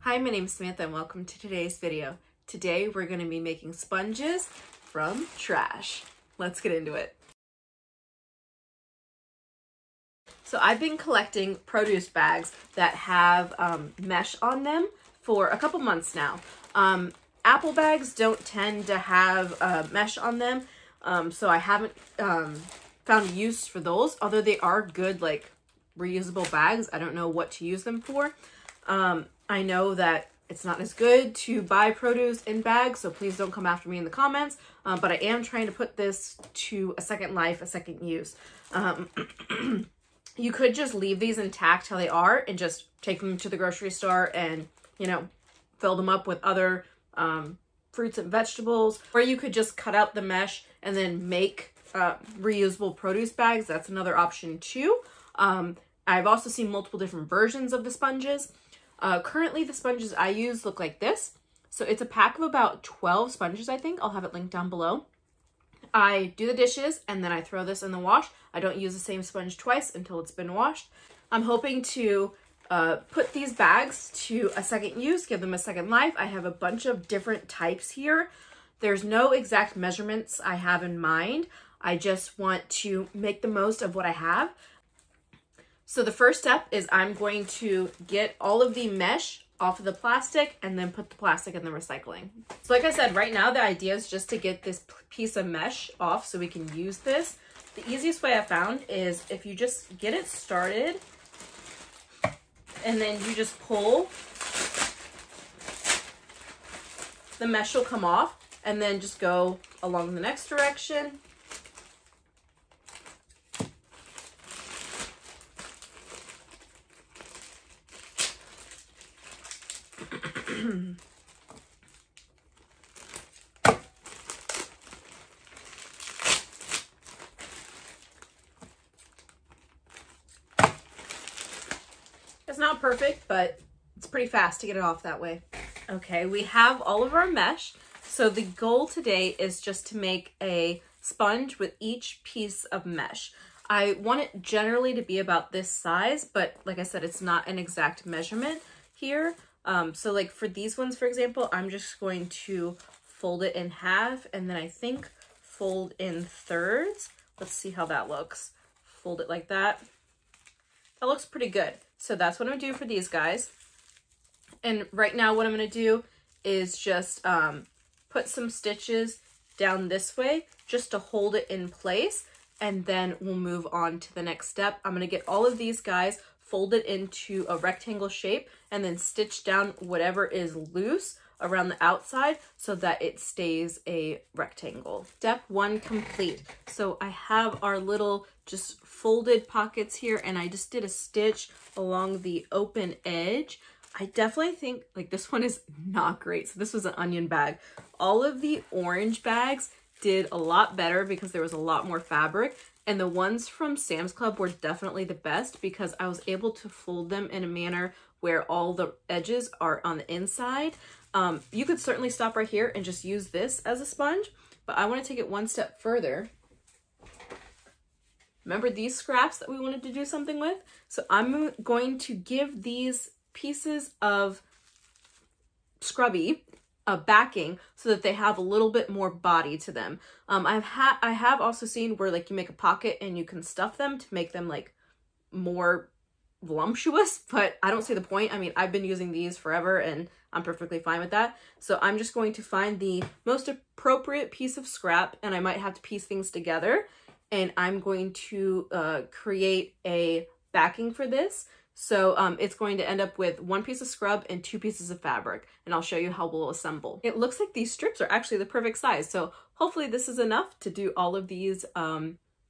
Hi, my name is Samantha and welcome to today's video. Today we're going to be making sponges from trash. Let's get into it. So I've been collecting produce bags that have mesh on them for a couple months now. Apple bags don't tend to have mesh on them, so I haven't found use for those, although they are good, like, reusable bags. I don't know what to use them for. I know that it's not as good to buy produce in bags, so please don't come after me in the comments, but I am trying to put this to a second life, a second use. You could just leave these intact how they are and just take them to the grocery store and, you know, fill them up with other fruits and vegetables, or you could just cut out the mesh and then make reusable produce bags. That's another option too. I've also seen multiple different versions of the sponges. Currently the sponges I use look like this. So it's a pack of about 12 sponges, I think. I'll have it linked down below. I do the dishes and then I throw this in the wash. I don't use the same sponge twice until it's been washed. I'm hoping to put these bags to a second use, give them a second life. I have a bunch of different types here. There's no exact measurements I have in mind. I just want to make the most of what I have. So the first step is I'm going to get all of the mesh off of the plastic and then put the plastic in the recycling. So like I said, right now the idea is just to get this piece of mesh off so we can use this. The easiest way I found is if you just get it started and then you just pull, the mesh will come off, and then just go along the next direction. It's not perfect, but it's pretty fast to get it off that way. Okay, we have all of our mesh. So the goal today is just to make a sponge with each piece of mesh. I want it generally to be about this size, but like I said, it's not an exact measurement here. So like for these ones, for example, I'm just going to fold it in half and then I think fold in thirds. Let's see how that looks. Fold it like that. That looks pretty good. So that's what I'm gonna do for these guys. And right now what I'm gonna do is just put some stitches down this way just to hold it in place, and then we'll move on to the next step. I'm gonna get all of these guys folded into a rectangle shape and then stitch down whatever is loose around the outside so that it stays a rectangle. Step one complete. So I have our little just folded pockets here and I just did a stitch along the open edge. I definitely think like this one is not great. So this was an onion bag. All of the orange bags did a lot better because there was a lot more fabric. And the ones from Sam's Club were definitely the best because I was able to fold them in a manner where all the edges are on the inside. You could certainly stop right here and just use this as a sponge, but I want to take it one step further. Remember these scraps that we wanted to do something with? So I'm going to give these pieces of scrubby a backing so that they have a little bit more body to them. I have also seen where like you make a pocket and you can stuff them to make them like more voluptuous, but I don't see the point. I mean, I've been using these forever and I'm perfectly fine with that. So I'm just going to find the most appropriate piece of scrap, and I might have to piece things together, and I'm going to create a backing for this. So it's going to end up with one piece of scrub and 2 pieces of fabric, and I'll show you how we'll assemble. It looks like these strips are actually the perfect size, so hopefully this is enough to do all of these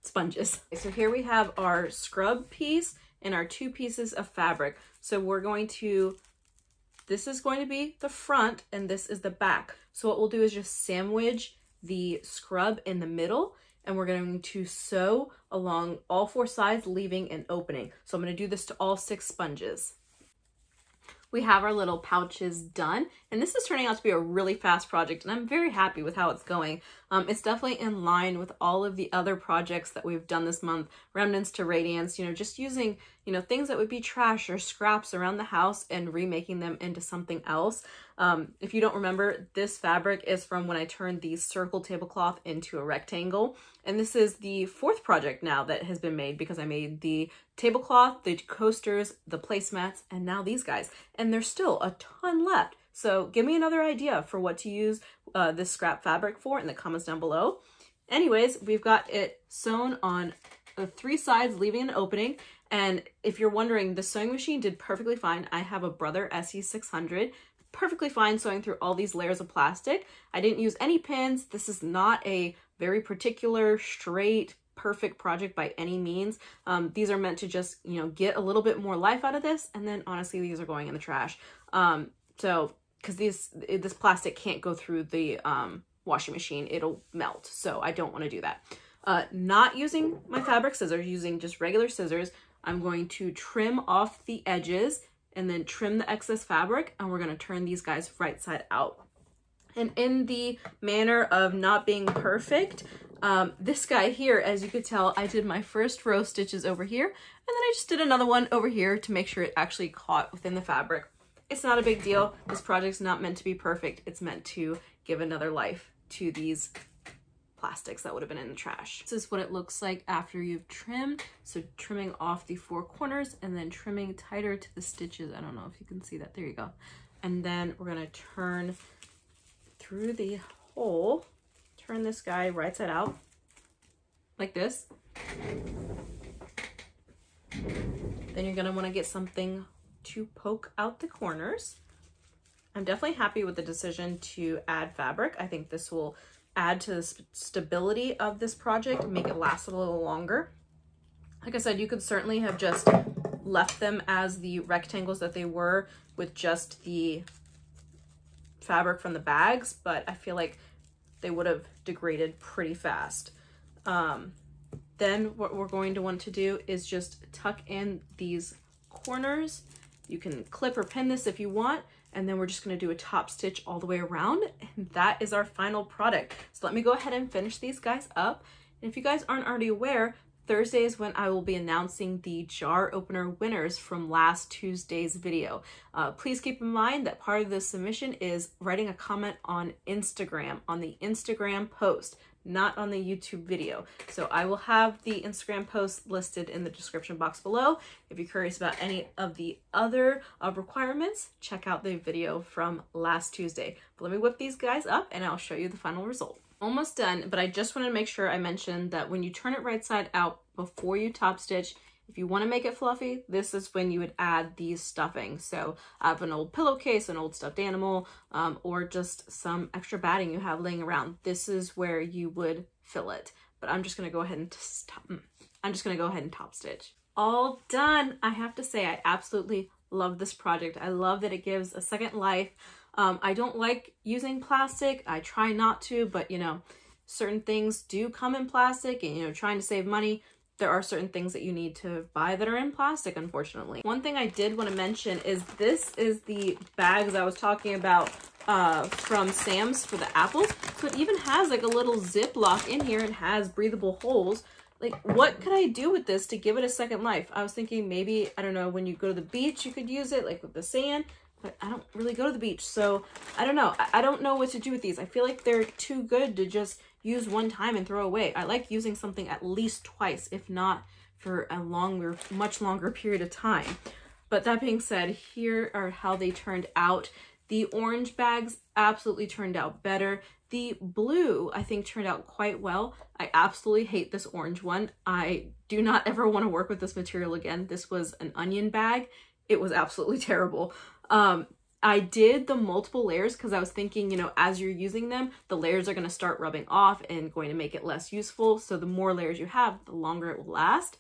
sponges. So here we have our scrub piece and our 2 pieces of fabric. So we're going to, this is going to be the front and this is the back. So what we'll do is just sandwich the scrub in the middle, and we're going to sew along all 4 sides, leaving an opening. So I'm going to do this to all 6 sponges. We have our little pouches done, and this is turning out to be a really fast project, and I'm very happy with how it's going. It's definitely in line with all of the other projects that we've done this month, Remnants to Radiance, you know, just using, you know, things that would be trash or scraps around the house and remaking them into something else. If you don't remember, this fabric is from when I turned the circle tablecloth into a rectangle. And this is the 4th project now that has been made, because I made the tablecloth, the coasters, the placemats, and now these guys. And there's still a ton left. So give me another idea for what to use this scrap fabric for in the comments down below. Anyways, we've got it sewn on 3 sides, leaving an opening. And if you're wondering, the sewing machine did perfectly fine. I have a Brother SE600. Perfectly fine sewing through all these layers of plastic. I didn't use any pins. This is not a very particular, straight, perfect project by any means. These are meant to just, you know, get a little bit more life out of this. And then honestly, these are going in the trash. Because this plastic can't go through the washing machine. It'll melt. So I don't want to do that. Not using my fabric scissors, using just regular scissors, I'm going to trim off the edges and then trim the excess fabric, and we're going to turn these guys right side out. And in the manner of not being perfect, this guy here, as you could tell, I did my first row stitches over here, and then I just did another one over here to make sure it actually caught within the fabric. It's not a big deal. This project's not meant to be perfect. It's meant to give another life to these plastics that would have been in the trash. This is what it looks like after you've trimmed. So trimming off the 4 corners and then trimming tighter to the stitches. I don't know if you can see that. There you go. And then we're going to turn through the hole, turn this guy right side out like this. Then you're going to want to get something to poke out the corners. I'm definitely happy with the decision to add fabric. I think this will add to the stability of this project, make it last a little longer. Like I said, you could certainly have just left them as the rectangles that they were with just the fabric from the bags, but I feel like they would have degraded pretty fast. Then what we're going to want to do is just tuck in these corners. You can clip or pin this if you want, and then we're just going to do a top stitch all the way around, and that is our final product. So let me go ahead and finish these guys up. And if you guys aren't already aware, Thursday is when I will be announcing the jar opener winners from last Tuesday's video. Please keep in mind that part of the submission is writing a comment on Instagram, on the Instagram post, not on the YouTube video. So I will have the Instagram post listed in the description box below. If you're curious about any of the other requirements, check out the video from last Tuesday. But let me whip these guys up and I'll show you the final result. Almost done, but I just want to make sure I mentioned that when you turn it right side out before you top stitch, if you want to make it fluffy, this is when you would add these stuffings. So I have an old pillowcase, an old stuffed animal, or just some extra batting you have laying around. This is where you would fill it. But I'm just going to go ahead and top stitch. All done. I have to say, I absolutely love this project. I love that it gives a second life. I don't like using plastic. I try not to, but you know, certain things do come in plastic, and you know, trying to save money, there are certain things that you need to buy that are in plastic, unfortunately. One thing I did want to mention is this is the bags I was talking about from Sam's for the apples. So it even has like a little Ziploc in here and has breathable holes. Like, what could I do with this to give it a second life? I was thinking maybe, I don't know, when you go to the beach, you could use it like with the sand, but I don't really go to the beach. So I don't know. I don't know what to do with these. I feel like they're too good to just use one time and throw away. I like using something at least twice, if not for a longer, much longer period of time. But that being said, here are how they turned out. The orange bags absolutely turned out better. The blue, I think, turned out quite well. I absolutely hate this orange one. I do not ever want to work with this material again. This was an onion bag. It was absolutely terrible. I did the multiple layers because I was thinking, you know, as you're using them, the layers are going to start rubbing off and going to make it less useful. So the more layers you have, the longer it will last.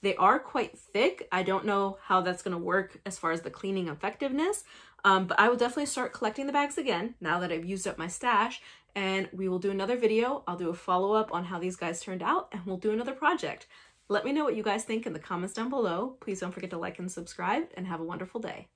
They are quite thick. I don't know how that's going to work as far as the cleaning effectiveness, but I will definitely start collecting the bags again now that I've used up my stash, and we will do another video. I'll do a follow-up on how these guys turned out, and we'll do another project. Let me know what you guys think in the comments down below. Please don't forget to like and subscribe, and have a wonderful day.